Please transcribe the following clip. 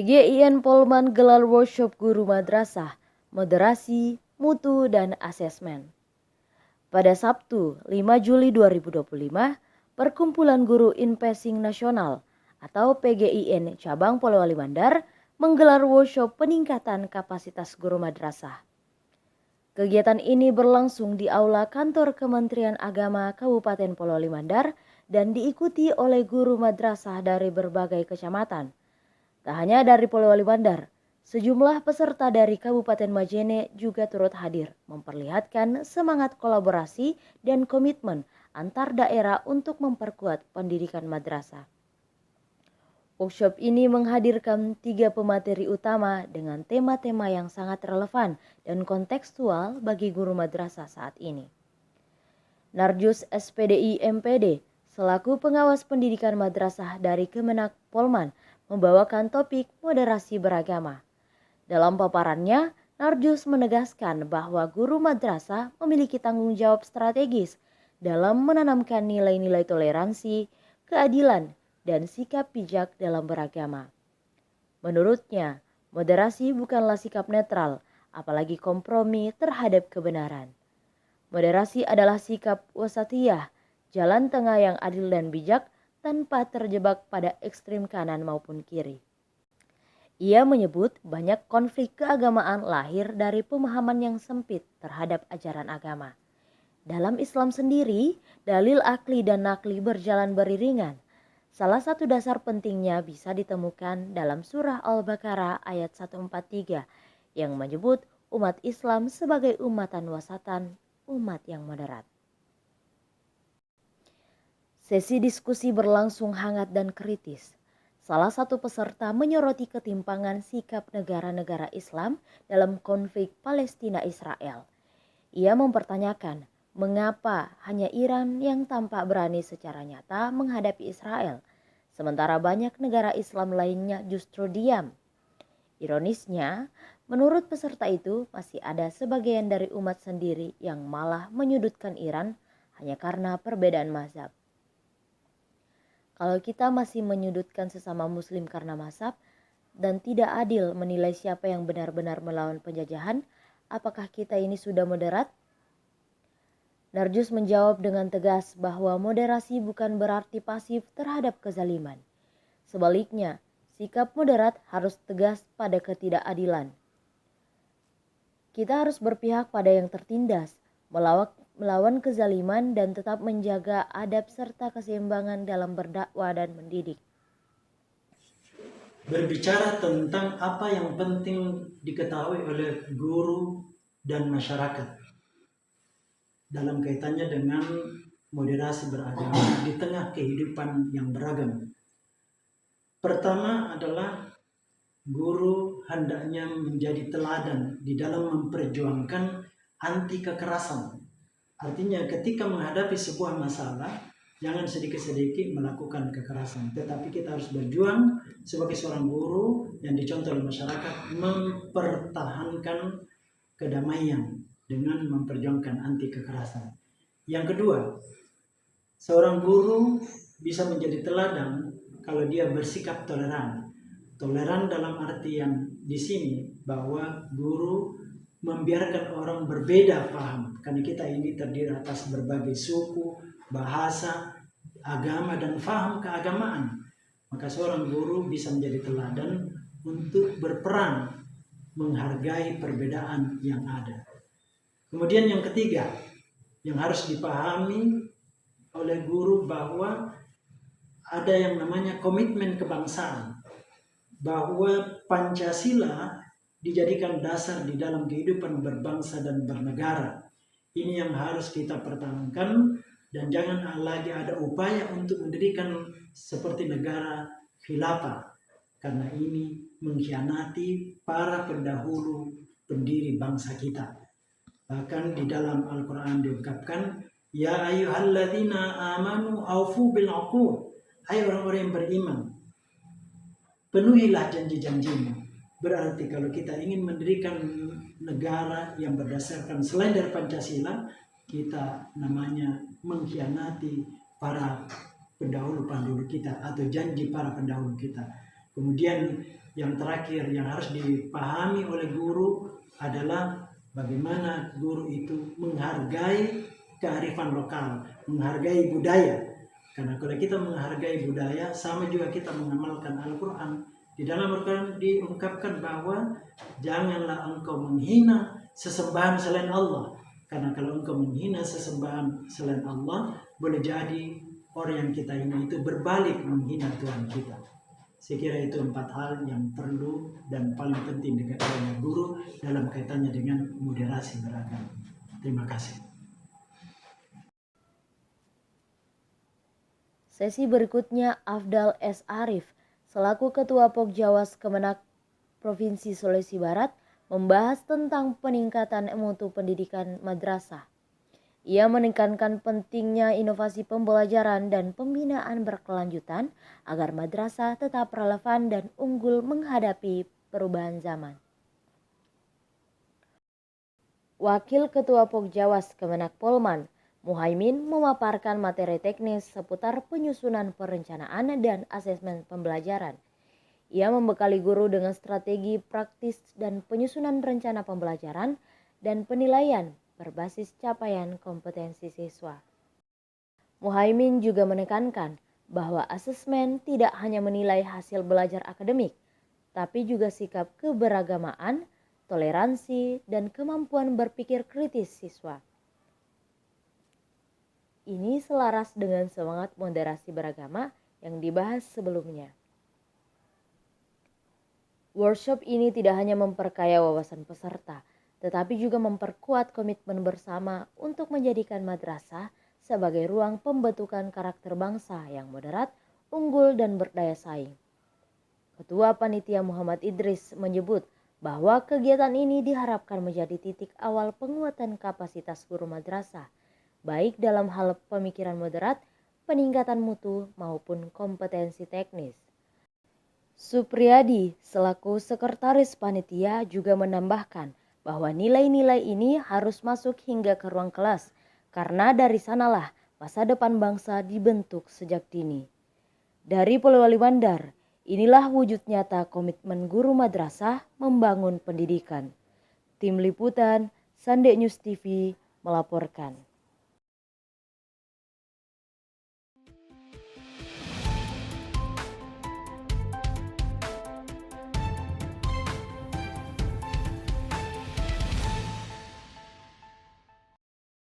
PGIN Polman gelar workshop guru madrasah, moderasi, mutu, dan asesmen. Pada Sabtu 5 Juli 2025, Perkumpulan Guru Inpesing Nasional atau PGIN Cabang Polewali Mandar menggelar workshop peningkatan kapasitas guru madrasah. Kegiatan ini berlangsung di Aula Kantor Kementerian Agama Kabupaten Polewali Mandar dan diikuti oleh guru madrasah dari berbagai kecamatan. Tak hanya dari Polewali Mandar, sejumlah peserta dari Kabupaten Majene juga turut hadir, memperlihatkan semangat kolaborasi dan komitmen antar daerah untuk memperkuat pendidikan madrasah. Workshop ini menghadirkan 3 pemateri utama dengan tema-tema yang sangat relevan dan kontekstual bagi guru madrasah saat ini. Narjus SPDI MPD selaku pengawas pendidikan madrasah dari Kemenak Polman membawakan topik moderasi beragama. Dalam paparannya, Narjus menegaskan bahwa guru madrasah memiliki tanggung jawab strategis dalam menanamkan nilai-nilai toleransi, keadilan, dan sikap bijak dalam beragama. Menurutnya, moderasi bukanlah sikap netral, apalagi kompromi terhadap kebenaran. Moderasi adalah sikap wasatiyah, jalan tengah yang adil dan bijak tanpa terjebak pada ekstrim kanan maupun kiri. Ia menyebut banyak konflik keagamaan lahir dari pemahaman yang sempit terhadap ajaran agama. Dalam Islam sendiri, dalil akli dan nakli berjalan beriringan. Salah satu dasar pentingnya bisa ditemukan dalam surah Al-Baqarah ayat 143 yang menyebut umat Islam sebagai umatan wasatan, umat yang moderat. Sesi diskusi berlangsung hangat dan kritis. Salah satu peserta menyoroti ketimpangan sikap negara-negara Islam dalam konflik Palestina-Israel. Ia mempertanyakan mengapa hanya Iran yang tampak berani secara nyata menghadapi Israel, sementara banyak negara Islam lainnya justru diam. Ironisnya, menurut peserta itu masih ada sebagian dari umat sendiri yang malah menyudutkan Iran hanya karena perbedaan mazhab. Kalau kita masih menyudutkan sesama muslim karena mazhab dan tidak adil menilai siapa yang benar-benar melawan penjajahan, apakah kita ini sudah moderat? Narjus menjawab dengan tegas bahwa moderasi bukan berarti pasif terhadap kezaliman. Sebaliknya, sikap moderat harus tegas pada ketidakadilan. Kita harus berpihak pada yang tertindas, melawan kezaliman dan tetap menjaga adab serta keseimbangan dalam berdakwah dan mendidik. Berbicara tentang apa yang penting diketahui oleh guru dan masyarakat dalam kaitannya dengan moderasi beragama di tengah kehidupan yang beragam. Pertama adalah guru hendaknya menjadi teladan di dalam memperjuangkan anti kekerasan. Artinya ketika menghadapi sebuah masalah, jangan sedikit-sedikit melakukan kekerasan. Tetapi kita harus berjuang sebagai seorang guru yang dicontoh oleh masyarakat mempertahankan kedamaian dengan memperjuangkan anti kekerasan. Yang kedua, seorang guru bisa menjadi teladan kalau dia bersikap toleran. Toleran dalam artian di sini bahwa guru membiarkan orang berbeda paham. Karena kita ini terdiri atas berbagai suku, bahasa, agama, dan paham keagamaan. Maka seorang guru bisa menjadi teladan untuk berperan menghargai perbedaan yang ada. Kemudian yang ketiga, yang harus dipahami oleh guru bahwa ada yang namanya komitmen kebangsaan. Bahwa Pancasila dijadikan dasar di dalam kehidupan berbangsa dan bernegara. Ini yang harus kita pertahankan dan jangan lagi ada upaya untuk mendirikan seperti negara khilafah. Karena ini mengkhianati para pendahulu pendiri bangsa kita. Bahkan di dalam Al-Quran diungkapkan, Ya ayyuhalladzina amanu aufu bil uqud. Hai orang-orang yang beriman, penuhilah janji-janjimu. Berarti kalau kita ingin mendirikan negara yang berdasarkan selain dari Pancasila, kita namanya mengkhianati para pendahulu kita atau janji para pendahulu kita. Kemudian yang terakhir yang harus dipahami oleh guru adalah bagaimana guru itu menghargai kearifan lokal, menghargai budaya. Karena kalau kita menghargai budaya, sama juga kita mengamalkan Al-Quran. Di dalam Al-Quran diungkapkan bahwa janganlah engkau menghina sesembahan selain Allah. Karena kalau engkau menghina sesembahan selain Allah, boleh jadi orang yang kita hina itu berbalik menghina Tuhan kita. Saya kira itu 4 hal yang perlu dan paling penting diketahui oleh guru dalam kaitannya dengan moderasi beragama. Terima kasih. Sesi berikutnya Afdal S. Arif, selaku Ketua Pokjawas Kemenak Provinsi Sulawesi Barat, membahas tentang peningkatan mutu pendidikan madrasah. Ia menekankan pentingnya inovasi pembelajaran dan pembinaan berkelanjutan agar madrasah tetap relevan dan unggul menghadapi perubahan zaman. Wakil Ketua Pokjawas Kemenak Polman, Muhaimin, memaparkan materi teknis seputar penyusunan perencanaan dan asesmen pembelajaran. Ia membekali guru dengan strategi praktis dan penyusunan rencana pembelajaran dan penilaian berbasis capaian kompetensi siswa. Muhaimin juga menekankan bahwa asesmen tidak hanya menilai hasil belajar akademik, tapi juga sikap keberagamaan, toleransi, dan kemampuan berpikir kritis siswa. Ini selaras dengan semangat moderasi beragama yang dibahas sebelumnya. Workshop ini tidak hanya memperkaya wawasan peserta, tetapi juga memperkuat komitmen bersama untuk menjadikan madrasah sebagai ruang pembentukan karakter bangsa yang moderat, unggul, dan berdaya saing. Ketua Panitia Muhammad Idris menyebut bahwa kegiatan ini diharapkan menjadi titik awal penguatan kapasitas guru madrasah, baik dalam hal pemikiran moderat, peningkatan mutu, maupun kompetensi teknis. Supriyadi selaku sekretaris panitia juga menambahkan bahwa nilai-nilai ini harus masuk hingga ke ruang kelas, karena dari sanalah masa depan bangsa dibentuk sejak dini. Dari Polewali Mandar, inilah wujud nyata komitmen guru madrasah membangun pendidikan. Tim Liputan, Sande News TV melaporkan.